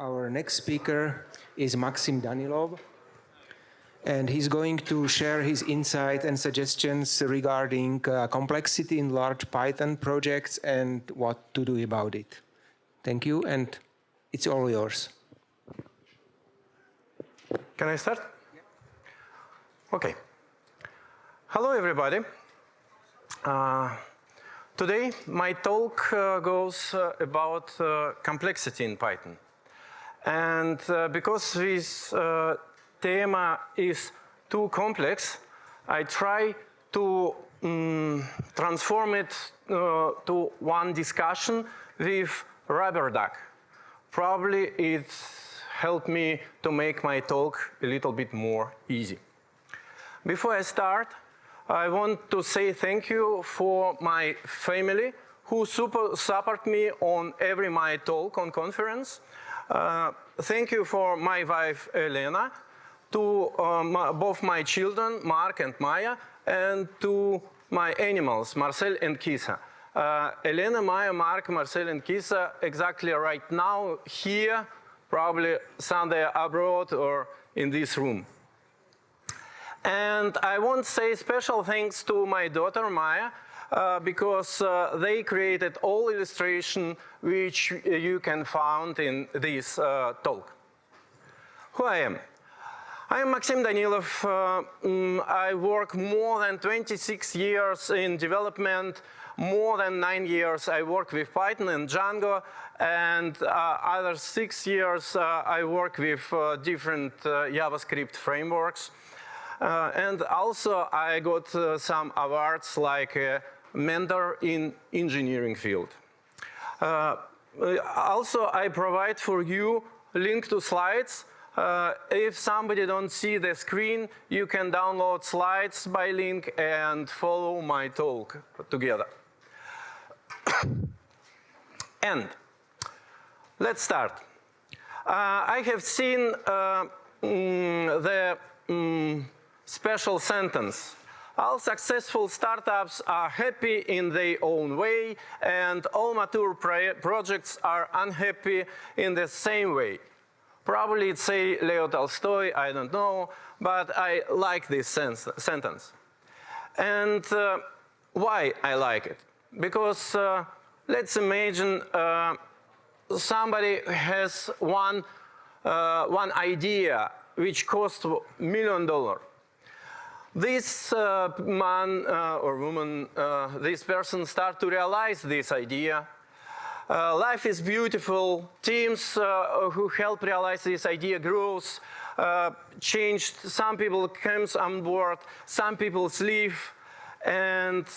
Our next speaker is Maxim Danilov, and he's going to share his insight and suggestions regarding complexity in large Python projects and what to do about it. Thank you, and it's all yours. Can I start? Yeah. Okay. Hello, everybody. Today, my talk goes about complexity in Python. And because this theme is too complex, I try to transform it to one discussion with rubber duck. Probably it helped me to make my talk a little bit more easy. Before I start, I want to say thank you for my family who support me on every my talk on conference. Thank you for my wife, Elena, to both my children, Mark and Maya, and to my animals, Marcel and Kisa. Elena, Maya, Mark, Marcel, and Kisa exactly right now here, probably somewhere abroad or in this room. And I want to say special thanks to my daughter, Maya, because they created all illustration which you can find in this talk. Who I am? I am Maxim Danilov. I work more than 26 years in development. More than 9 years I work with Python and Django, and other 6 years I work with different JavaScript frameworks. And also I got some awards like mentor in engineering field. Also, I provide for you link to slides. If somebody don't see the screen, you can download slides by link and follow my talk together. And let's start. I have seen the special sentence. All successful startups are happy in their own way, and all mature projects are unhappy in the same way. Probably it's say Leo Tolstoy, I don't know, but I like this sentence. And why I like it? Because let's imagine somebody has one idea which costs $1 million. This man or woman, this person start to realize this idea. Life is beautiful. Teams who help realize this idea grows, changed. Some people comes on board, some people leave, and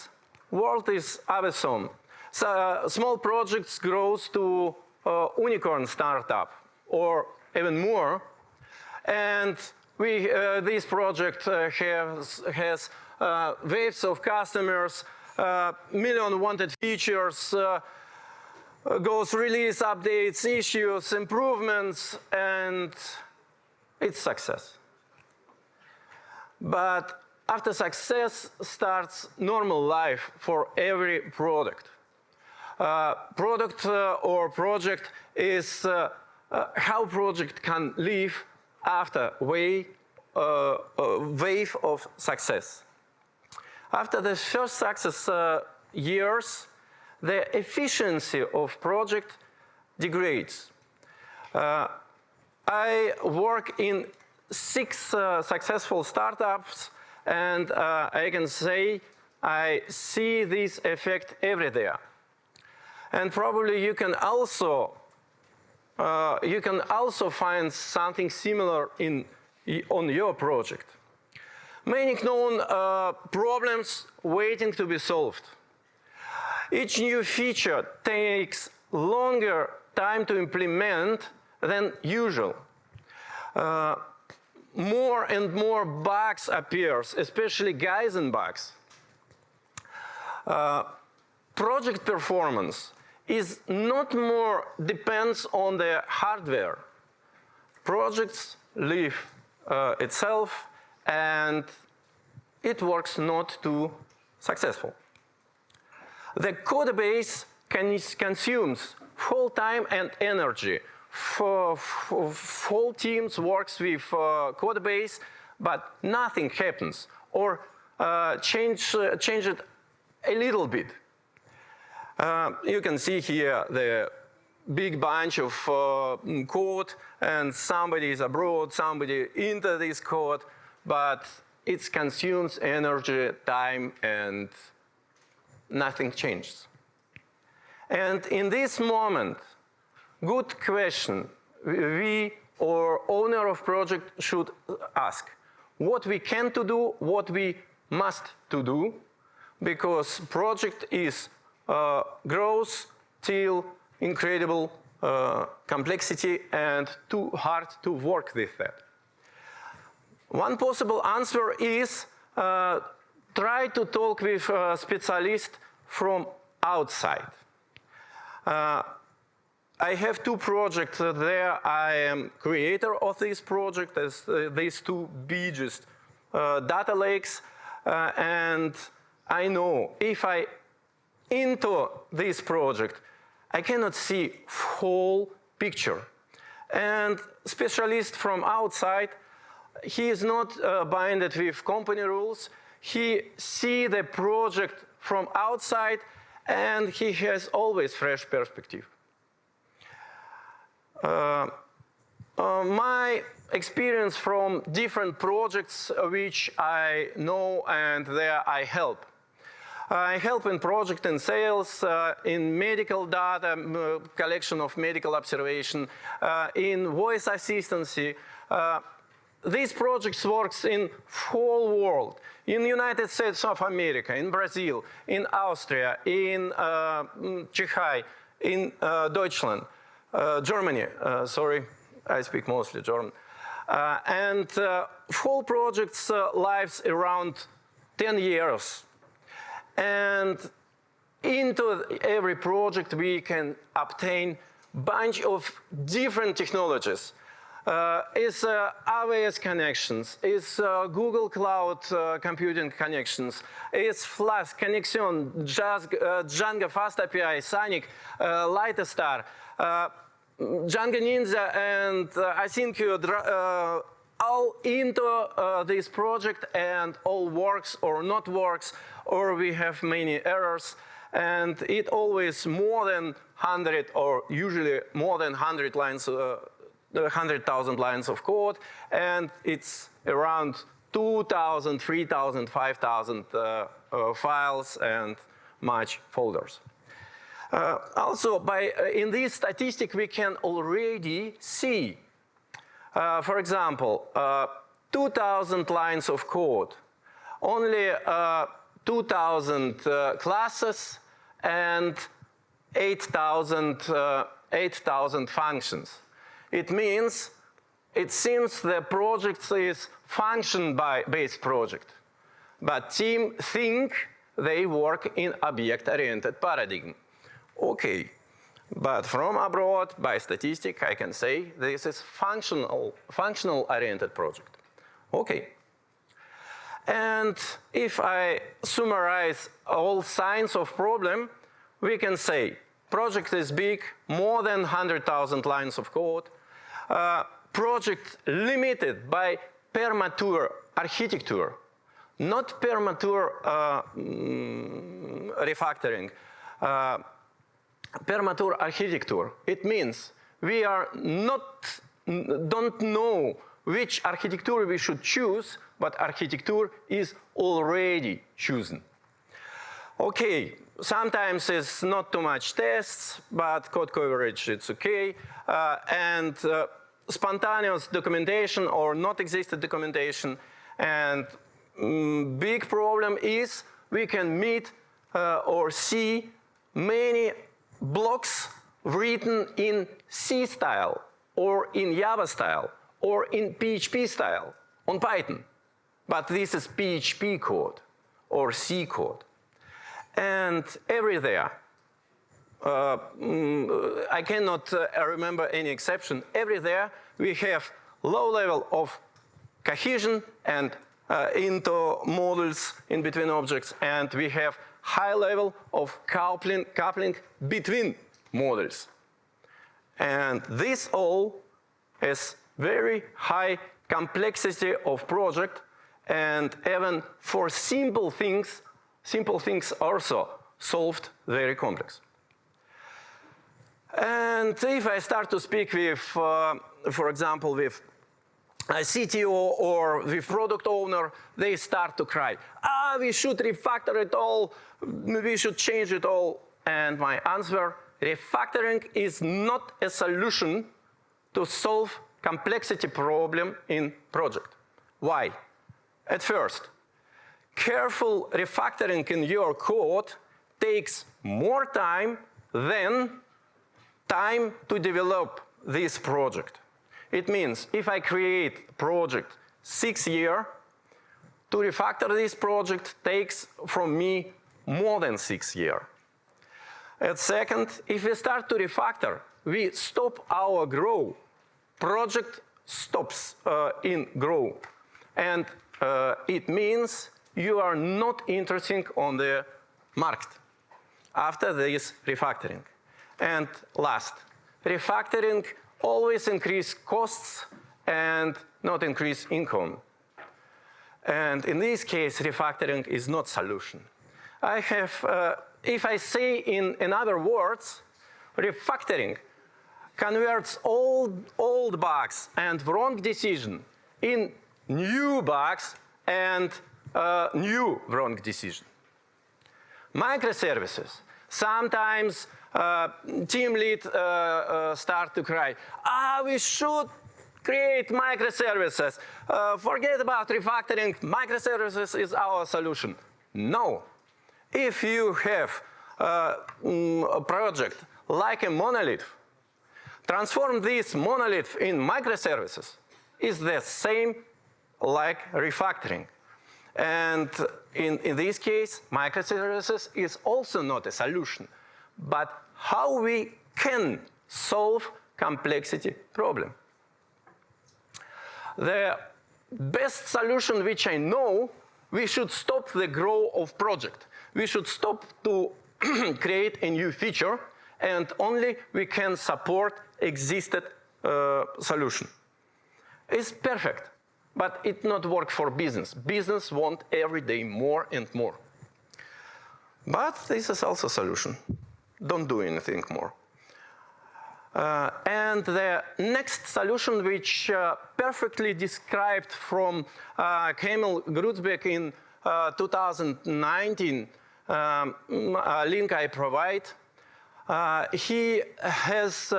world is awesome. So, small projects grows to unicorn startup or even more, and this project has waves of customers, million wanted features, goes release updates, issues, improvements, and it's success. But after success starts normal life for every product. Product or project is how project can live after wave of success. After the first success years, the efficiency of project degrades. I work in 6 successful startups, and I can say I see this effect everywhere. And probably you can also find something similar on your project. Many known problems waiting to be solved. Each new feature takes longer time to implement than usual. More and more bugs appears, especially Kaizen bugs. Project performance is not more depends on the hardware. Projects live itself, and it works not too successful. The codebase consumes full time and energy whole teams works with codebase, but nothing happens, or change it a little bit. You can see here the big bunch of code, and somebody is abroad, somebody into this code, but it consumes energy, time, and nothing changes. And in this moment, good question we or owner of project should ask. What we can to do, what we must to do, because project is grows till incredible complexity and too hard to work with that. One possible answer is try to talk with a specialist from outside. I have two projects there. I am creator of this project as these two biggest data lakes, and I know if I into this project, I cannot see whole picture. And specialist from outside, he is not binded with company rules. He see the project from outside, and he has always fresh perspective. My experience from different projects which I know and there I help. I help in project and sales, in medical data, collection of medical observation, in voice assistancy. These projects works in whole world, in United States of America, in Brazil, in Austria, in Czechia, in Deutschland, Germany, sorry, I speak mostly German. And whole projects lives around 10 years. And into every project we can obtain bunch of different technologies. Is AWS connections, is Google Cloud computing connections, is Flask, Connexion, Django Fast API, Sonic, Lightstar, Django Ninja, and I think all into this project, and all works or not works, or we have many errors, and it always more than 100 or usually more than 100 lines, 100,000 lines of code, and it's around 2,000, 3,000, 5,000 files and much folders. Also, in this statistic, we can already see, for example, 2,000 lines of code, only 2,000 classes, and 8,000 functions. It means, it seems the project is function-based project, but team think they work in object-oriented paradigm. Okay, but from abroad, by statistic, I can say this is functional-oriented project. Okay. And if I summarize all signs of problem, we can say project is big, more than 100,000 lines of code, project limited by premature architecture, not premature refactoring, premature architecture. It means we are don't know which architecture we should choose, but architecture is already chosen. Okay, sometimes it's not too much tests, but code coverage, it's okay. And spontaneous documentation or not existed documentation. And big problem is we can meet or see many blocks written in C style, or in Java style, or in PHP style on Python. But this is PHP code or C code. And everywhere, I cannot remember any exception, everywhere we have low level of cohesion and into models in between objects, and we have high level of coupling between models. And this all is very high complexity of project, and even for simple things also solved very complex. And if I start to speak with, for example, with a CTO or with product owner, they start to cry. We should refactor it all, we should change it all. And my answer, refactoring is not a solution to solve complexity problem in project. Why? At first, careful refactoring in your code takes more time than time to develop this project. It means if I create a project 6 years, to refactor this project takes from me more than 6 years. And second, if we start to refactor, we stop our grow. Project stops in grow. And it means you are not interested on the market after this refactoring. And last, refactoring always increase costs and not increase income. And in this case, refactoring is not solution. I have, if I say in other words, refactoring converts old bugs and wrong decision in new bugs and new wrong decision. Microservices. Sometimes team lead start to cry, we should create microservices. Forget about refactoring, microservices is our solution. No. If you have a project like a monolith, transform this monolith in microservices is the same like refactoring. And in this case, microservices is also not a solution, but how we can solve complexity problem. The best solution which I know, we should stop the growth of project. We should stop to create a new feature, and only we can support existed solution. It's perfect, but it not work for business. Business want every day more and more. But this is also a solution. Don't do anything more. And the next solution, which perfectly described from Kamil Grutzbeck in 2019, link I provide, he has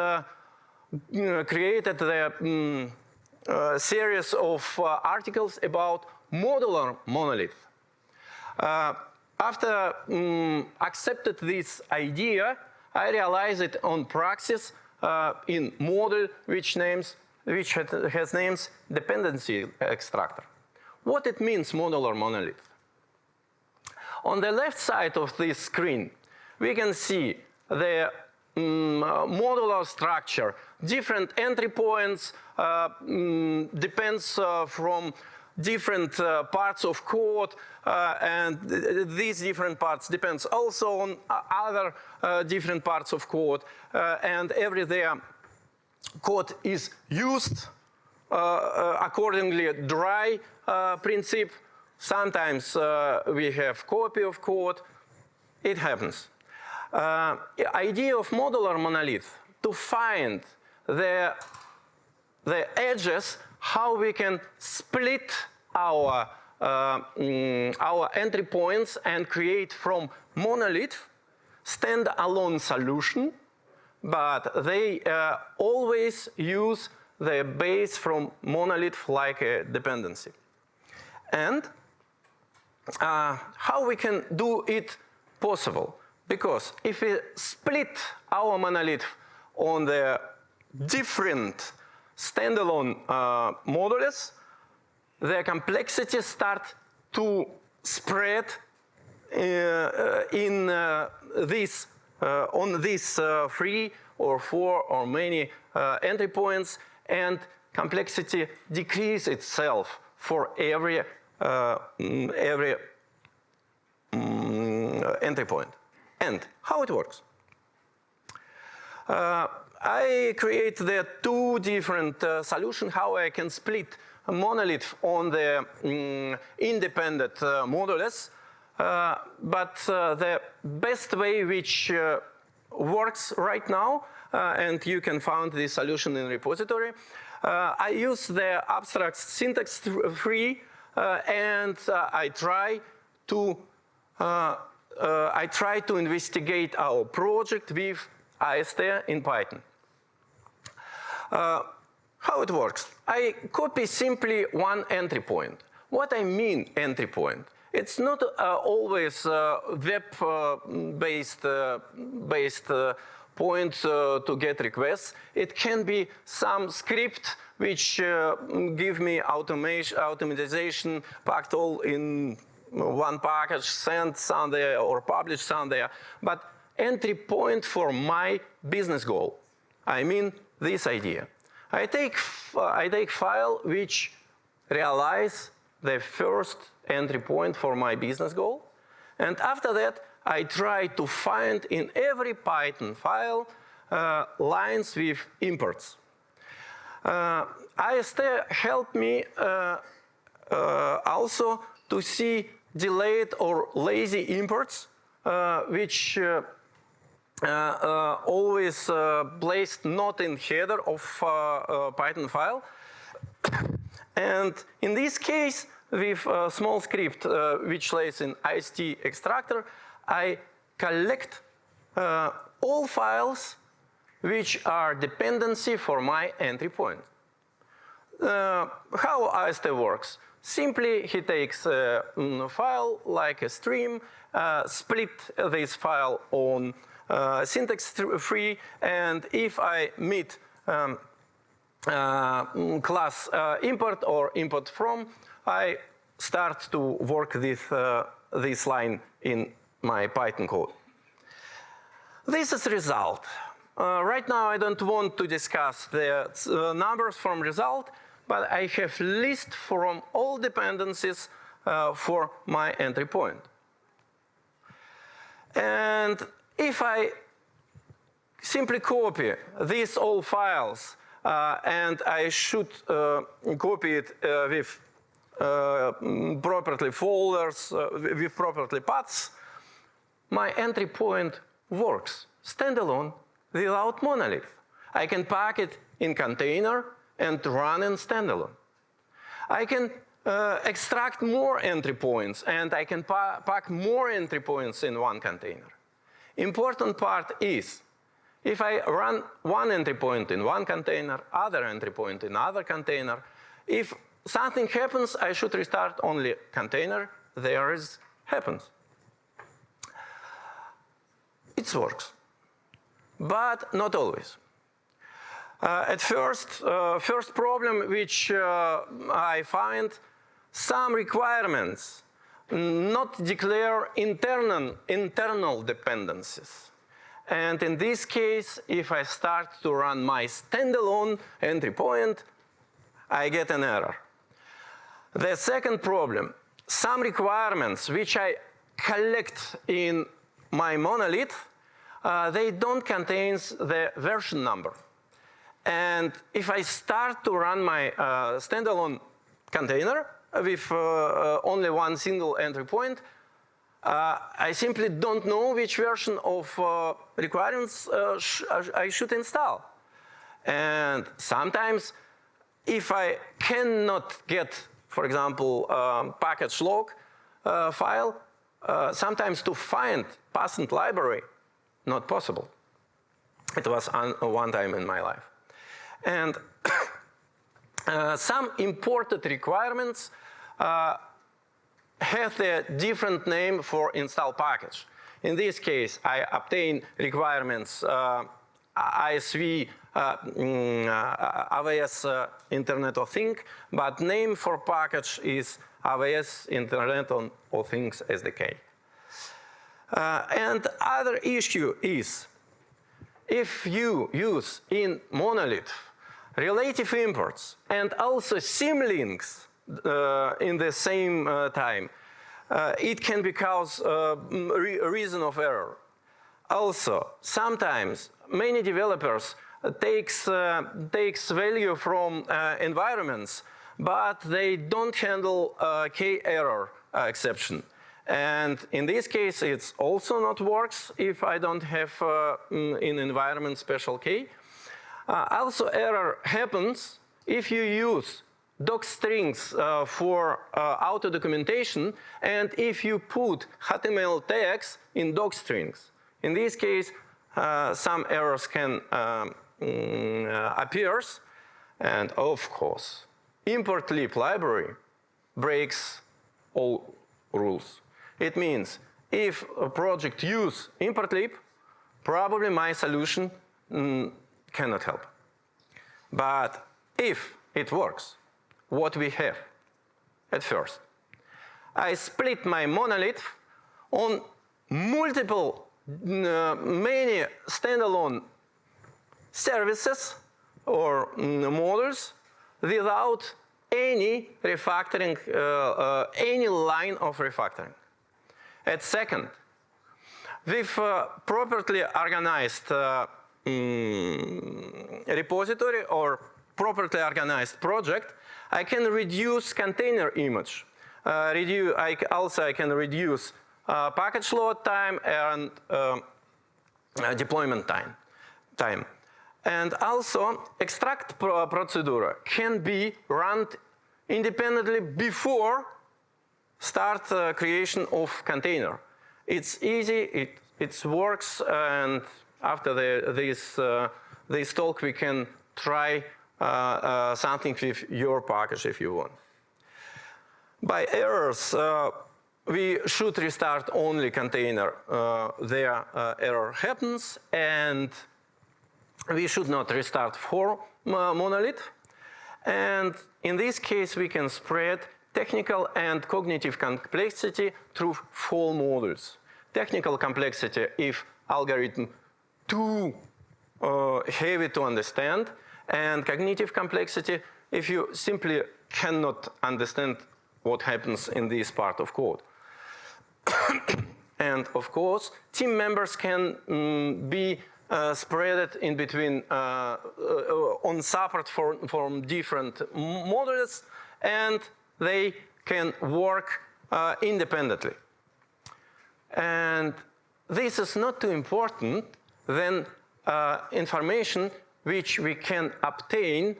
created the series of articles about modular monolith. After accepted this idea, I realized it on practice in model which has names dependency extractor. What it means modular monolith? On the left side of this screen, we can see the modular structure. Different entry points depends from different parts of code, and these different parts depends also on other different parts of code, and every there code is used accordingly dry principle. Sometimes we have copy of code. It happens. Idea of modular monolith to find the edges how we can split our entry points and create from monolith stand-alone solution, but they always use the base from monolith like a dependency. And how we can do it possible? Because if we split our monolith on the different standalone modules, the complexity start to spread in this on these 3 or 4 or many entry points, and complexity decrease itself for every entry point. And how it works? I create the two different solutions how I can split a monolith on the independent modules. But the best way which works right now, and you can find this solution in repository, I use the abstract syntax free, and I try to investigate our project with AST in Python. How it works? I copy simply one entry point. What I mean entry point? It's not always web-based point to get requests. It can be some script which give me automatization packed all in one package, sent somewhere or published somewhere. But entry point for my business goal. I mean this idea. I take file which realize the first entry point for my business goal. And after that, I try to find in every Python file lines with imports. AST helped me also to see delayed or lazy imports, which always placed not in header of Python file. And in this case, with a small script which lays in IST extractor, I collect all files which are dependency for my entry point. How AST works? Simply, he takes a file like a stream, split this file on syntax free, and if I meet class import or import from, I start to work with this line in my Python code. This is result. Right now I don't want to discuss the numbers from result, but I have list from all dependencies for my entry point. And if I simply copy these all files and I should copy it with properly folders, with properly paths, my entry point works standalone without monolith. I can pack it in container and run in standalone. I can extract more entry points and I can pack more entry points in one container. Important part is, if I run one entry point in one container, other entry point in other container, if something happens, I should restart only container, there is happens. It works, but not always. At first problem which I find, some requirements not declare internal dependencies. And in this case, if I start to run my standalone entry point, I get an error. The second problem, some requirements which I collect in my monolith, they don't contain the version number. And if I start to run my standalone container with only one single entry point, I simply don't know which version of requirements I should install. And sometimes, if I cannot get, for example, package log file, sometimes to find patent library, not possible. It was one time in my life. And some imported requirements have a different name for install package. In this case, I obtain requirements ISV, AWS Internet of Things, but name for package is AWS Internet of Things SDK. And other issue is, if you use in monolith relative imports and also symlinks in the same time, it can be cause a reason of error. Also, sometimes many developers takes value from environments, but they don't handle k-error exception. And in this case, it's also not works if I don't have in environment special k. Also, error happens if you use doc strings for auto documentation, and if you put HTML tags in doc strings. In this case, some errors can appear, and of course, import lib library breaks all rules. It means if a project use import lib, probably my solution cannot help. But if it works, what we have at first, I split my monolith on multiple, many standalone services or modules without any refactoring, any line of refactoring. At second, with properly organized repository or properly organized project, I can reduce container image. I can reduce package load time and deployment time. And also, extract procedure can be run independently before start creation of container. It's easy, it works, and after this talk, we can try something with your package if you want. By errors, we should restart only container. There error happens, and we should not restart for monolith. And in this case, we can spread technical and cognitive complexity through 4 modules. Technical complexity if algorithm too heavy to understand, and cognitive complexity if you simply cannot understand what happens in this part of code. And of course, team members can be spread in between on support from different modules, and they can work independently. And this is not too important than information which we can obtain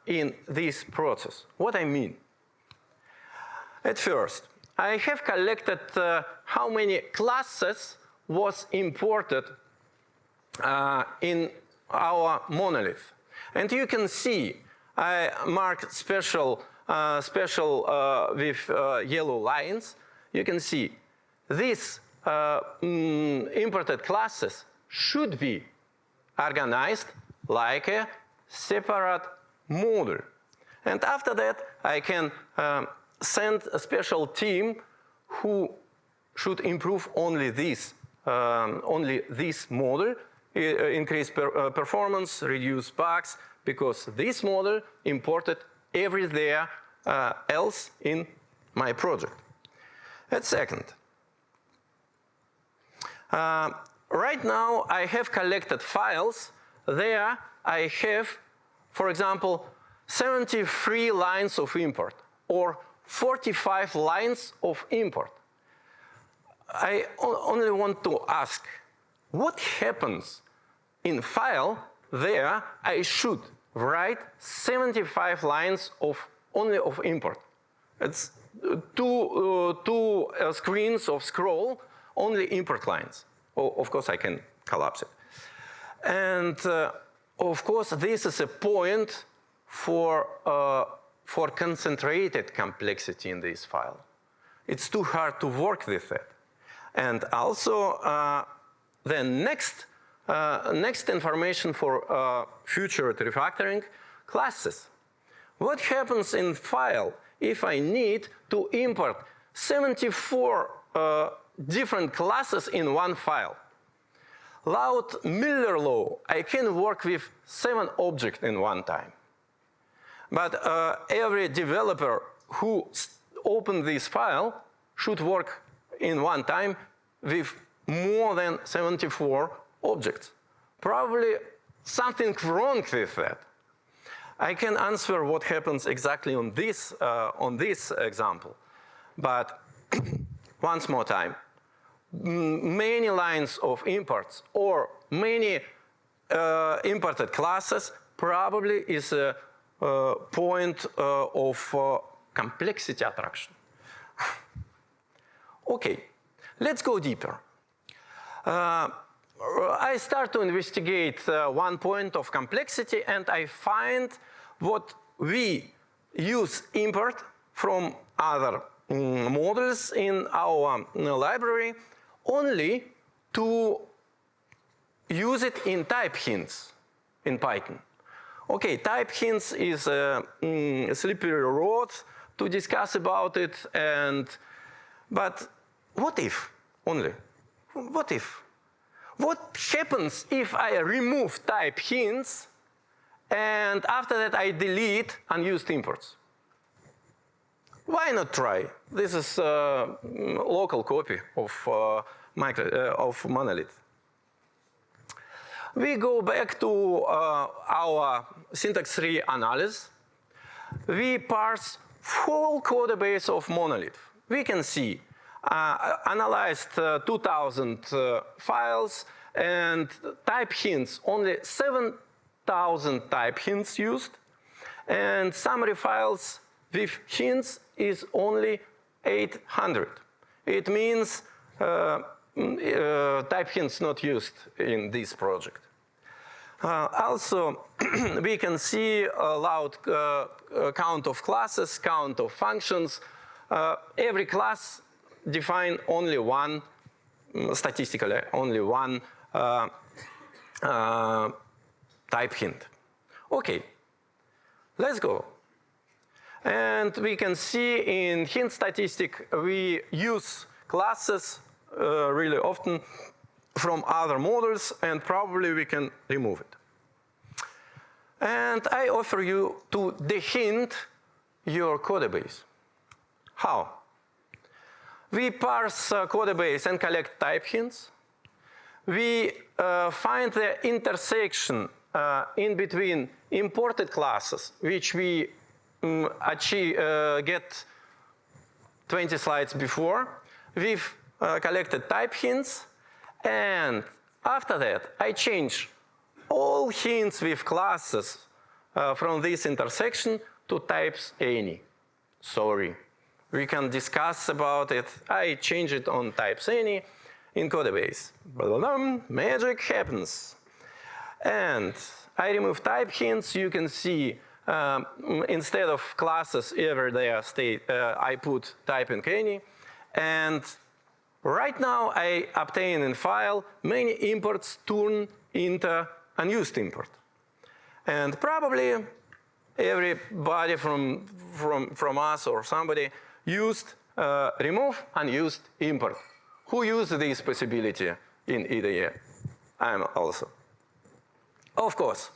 in this process. What I mean? At first, I have collected how many classes was imported in our monolith. And you can see I marked special with yellow lines. You can see these imported classes should be organized like a separate module. And after that, I can send a special team who should improve only this module, increase performance, reduce bugs, because this model imported everywhere else in my project. At second, right now I have collected files. There I have, for example, 73 lines of import or 45 lines of import. I only want to ask, what happens in file there I should write 75 lines of only of import? It's two screens of scroll, only import lines. Oh, of course, I can collapse it. And of course, this is a point for concentrated complexity in this file. It's too hard to work with it. And also, the next information for future refactoring, classes. What happens in file if I need to import 74 different classes in one file? Without Miller law, I can work with 7 objects in one time. But every developer who opens this file should work in one time with more than 74 objects. Probably something wrong with that. I can answer what happens exactly on this example, but once more time, many lines of imports or many imported classes probably is a point of complexity attraction. Okay, let's go deeper. I start to investigate one point of complexity, and I find what we use import from other models in our library only to use it in type hints in Python. Okay, type hints is a slippery road to discuss about it, but what if only? What if? What happens if I remove type hints and after that I delete unused imports? Why not try? This is a local copy of monolith. We go back to our syntax tree analysis. We parse whole codebase of monolith. We can see analyzed 2,000 files and type hints, only 7,000 type hints used, and summary files with hints is only 800. It means type hints not used in this project. Also, we can see a loud count of classes, count of functions. Every class define only one, statistically, only one type hint. Okay, let's go. And we can see in hint statistic, we use classes really often from other models, and probably we can remove it. And I offer you to dehint your codebase. How? We parse codebase and collect type hints. We find the intersection in between imported classes, which we get 20 slides before. We've collected type hints, and after that, I change all hints with classes from this intersection to types any. Sorry. We can discuss about it. I change it on types any in codebase. Magic happens. And I remove type hints. You can see instead of classes ever there state, I put typing any. And right now I obtain in file many imports turn into unused import. And probably everybody from us or somebody used remove unused import. Who used this possibility in IDE? I'm also. Of course,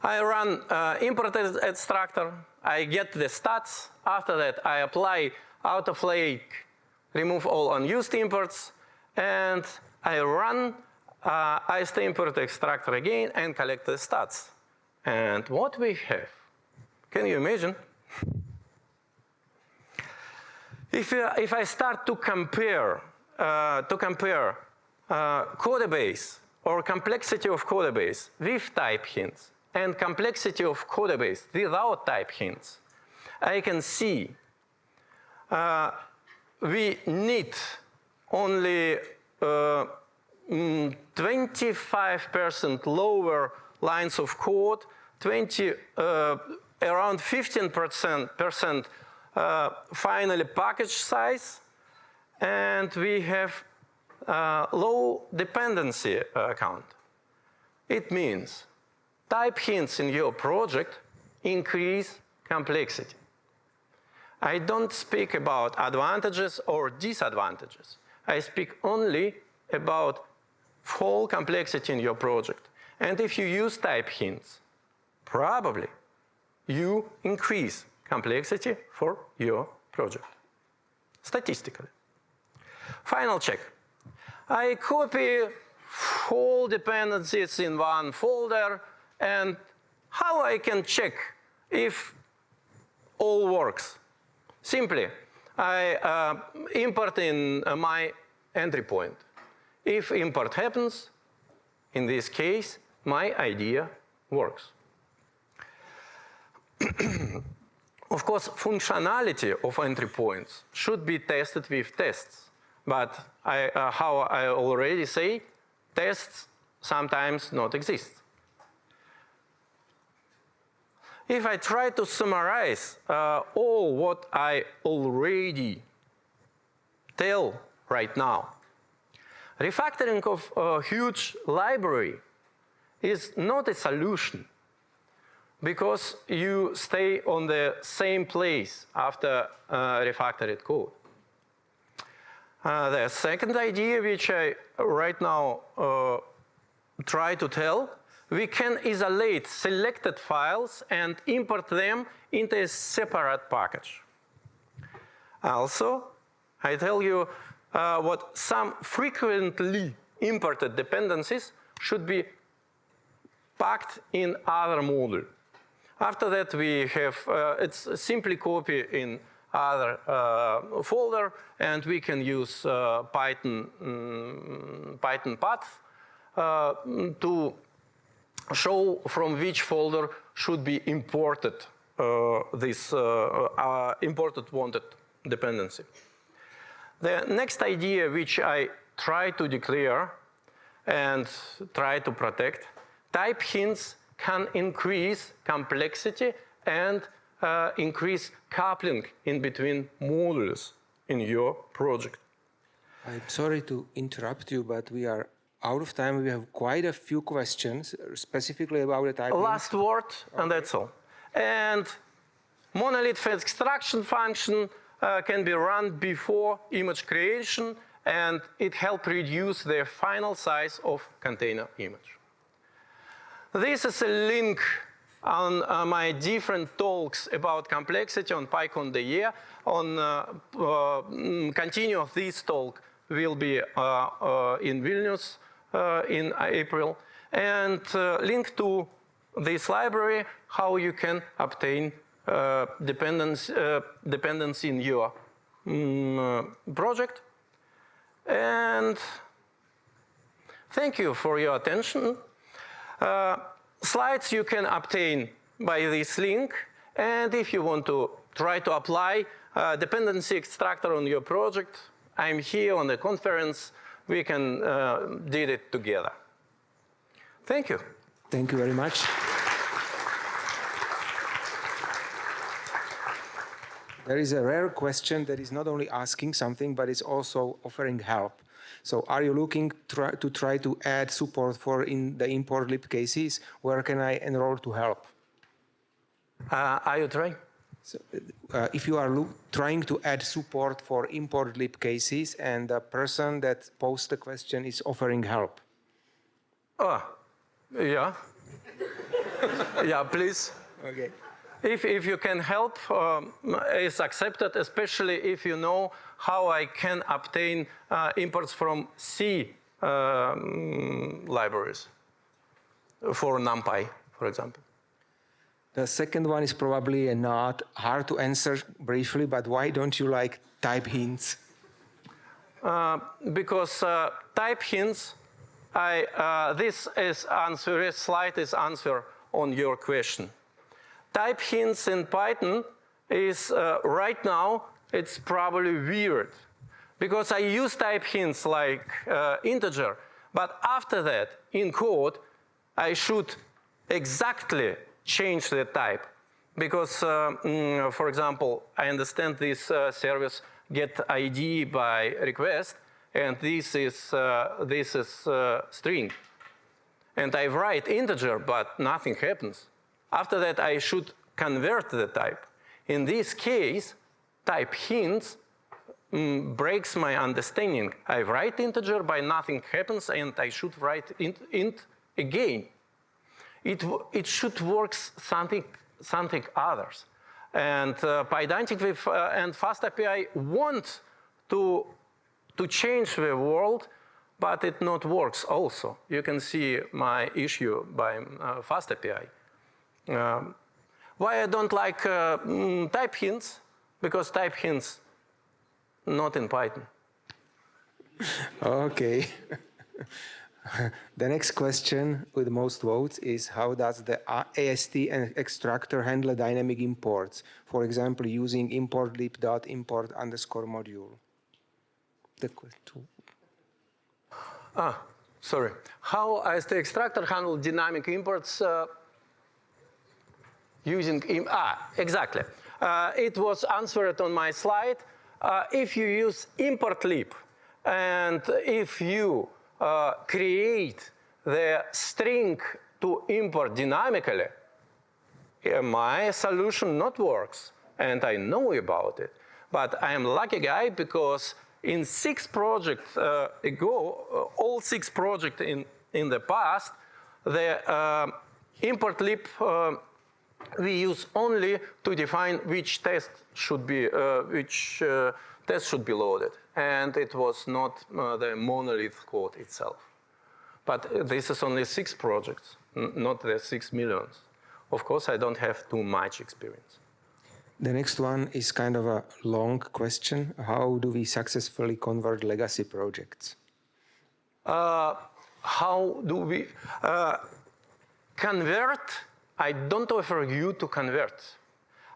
I run imported extractor. I get the stats. After that, I apply out of lake, remove all unused imports, and I run import extractor again and collect the stats. And what we have? Can you imagine? If I start to compare codebase or complexity of codebase with type hints and complexity of codebase without type hints, I can see we need only 25% lower lines of code, around 15% finally package size, and we have low dependency count. It means type hints in your project increase complexity. I don't speak about advantages or disadvantages. I speak only about whole complexity in your project. And if you use type hints, probably you increase complexity for your project, statistically. Final check. I copy all dependencies in one folder, and how I can check if all works? Simply, I import in my entry point. If import happens, in this case, my idea works. Of course, functionality of entry points should be tested with tests. But how I already say, tests sometimes not exist. If I try to summarize all what I already tell right now, refactoring of a huge library is not a solution because you stay on the same place after refactored code. The second idea which I right now try to tell, we can isolate selected files and import them into a separate package. Also, I tell you what some frequently imported dependencies should be packed in other module. After that, we have, it's simply copy in other folder, and we can use Python path to show from which folder should be imported this imported wanted dependency. The next idea which I try to declare and try to protect, type hints can increase complexity and increase coupling in between modules in your project. I'm sorry to interrupt you, but we are out of time. We have quite a few questions specifically about the type. Last word, and that's all. And monolith extraction function can be run before image creation, and it helps reduce the final size of container image. This is a link on my different talks about complexity on PyCon.de. Continue of this talk will be in Vilnius in April, and link to this library, how you can obtain dependency in your project. And thank you for your attention. Slides you can obtain by this link, and if you want to try to apply dependency extractor on your project, I'm here on the conference. We can did it together. Thank you. Thank you very much. There is a rare question that is not only asking something, but is also offering help. So are you looking to try to add support for the import lib cases? Where can I enroll to help? Are you trying? So, if you are trying to add support for import lib cases and the person that posed the question is offering help. Yeah. Yeah, please. Okay. If you can help, it's accepted, especially if you know how I can obtain imports from C libraries for NumPy, for example. The second one is probably not hard to answer briefly, but why don't you like type hints? Because type hints, this slide is answer on your question. Type hints in Python is right now, it's probably weird because I use type hints like integer, but after that in code, I should exactly change the type because, for example, I understand this service get ID by request, and this is string, and I write integer, but nothing happens. After that, I should convert the type. In this case, type hints breaks my understanding. I write integer, but nothing happens, and I should write int again. It should work something others. And Pydantic and FastAPI want to change the world, but it not works also. You can see my issue by fast API. Why I don't like type hints? Because type hints not in Python. Okay. The next question with the most votes is how does the AST extractor handle dynamic imports? For example, using import lib.import_module. The question. Sorry. How AST extractor handle dynamic imports using exactly. It was answered on my slide. If you use import lib and if you create the string to import dynamically, my solution not works, and I know about it. But I am lucky guy because in 6 projects ago, all 6 projects in the past, the import lib we use only to define which test should be loaded, and it was not the monolith code itself. But this is only 6 projects, not the 6 millions. Of course, I don't have too much experience. The next one is kind of a long question. How do we successfully convert legacy projects? How do we convert? I don't offer you to convert.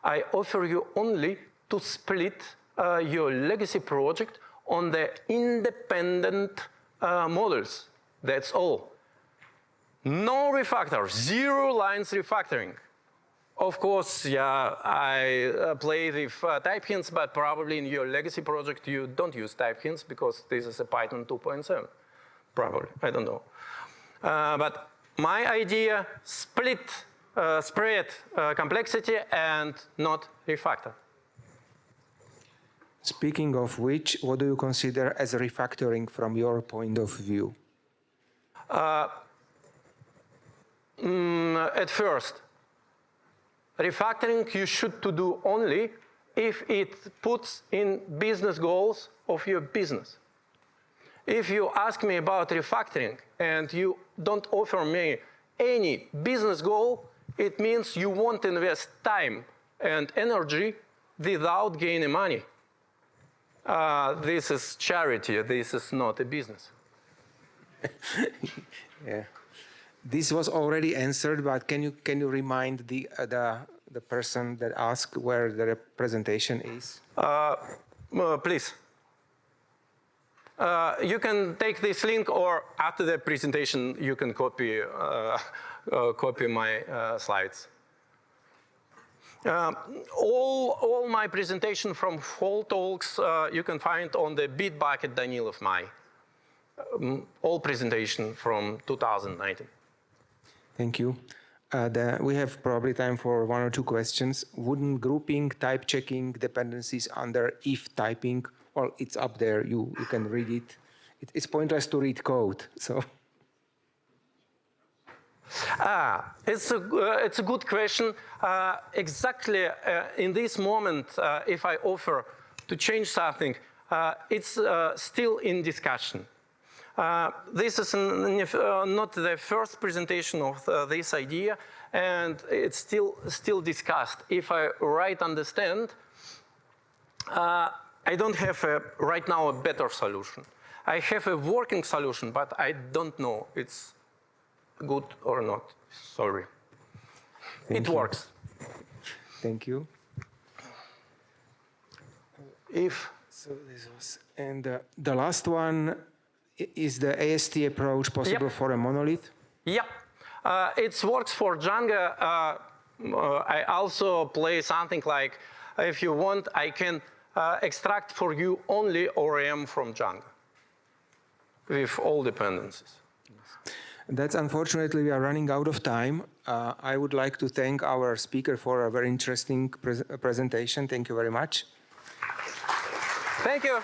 I offer you only to split your legacy project on the independent models. That's all. No refactor, 0 lines refactoring. Of course, yeah, I play with type hints, but probably in your legacy project you don't use type hints because this is a Python 2.7. Probably, I don't know. But my idea, spread complexity and not refactor. Speaking of which, what do you consider as refactoring from your point of view? At first, refactoring you should to do only if it puts in business goals of your business. If you ask me about refactoring and you don't offer me any business goal, it means you won't invest time and energy without gaining money. This is charity, this is not a business. Yeah. This was already answered, but can you remind the person that asked where the presentation is? Please. You can take this link, or after the presentation, you can copy my slides. All my presentation from whole talks you can find on the Bitbucket Danilov my. All presentation from 2019. Thank you. We have probably time for 1 or 2 questions. Wouldn't grouping, type checking dependencies under if typing, well, it's up there, you can read it. It's pointless to read code, so. It's a good question. Exactly in this moment, if I offer to change something, it's still in discussion. This is not the first presentation of this idea, and it's still discussed. If I right understand, I don't have right now a better solution. I have a working solution, but I don't know it's good or not. Sorry. It works. Thank you. So this was, and the last one. Is the AST approach possible for a monolith? Yeah, it works for Django. I also play something like, if you want, I can extract for you only ORM from Django with all dependencies. That's unfortunately, we are running out of time. I would like to thank our speaker for a very interesting presentation. Thank you very much. Thank you.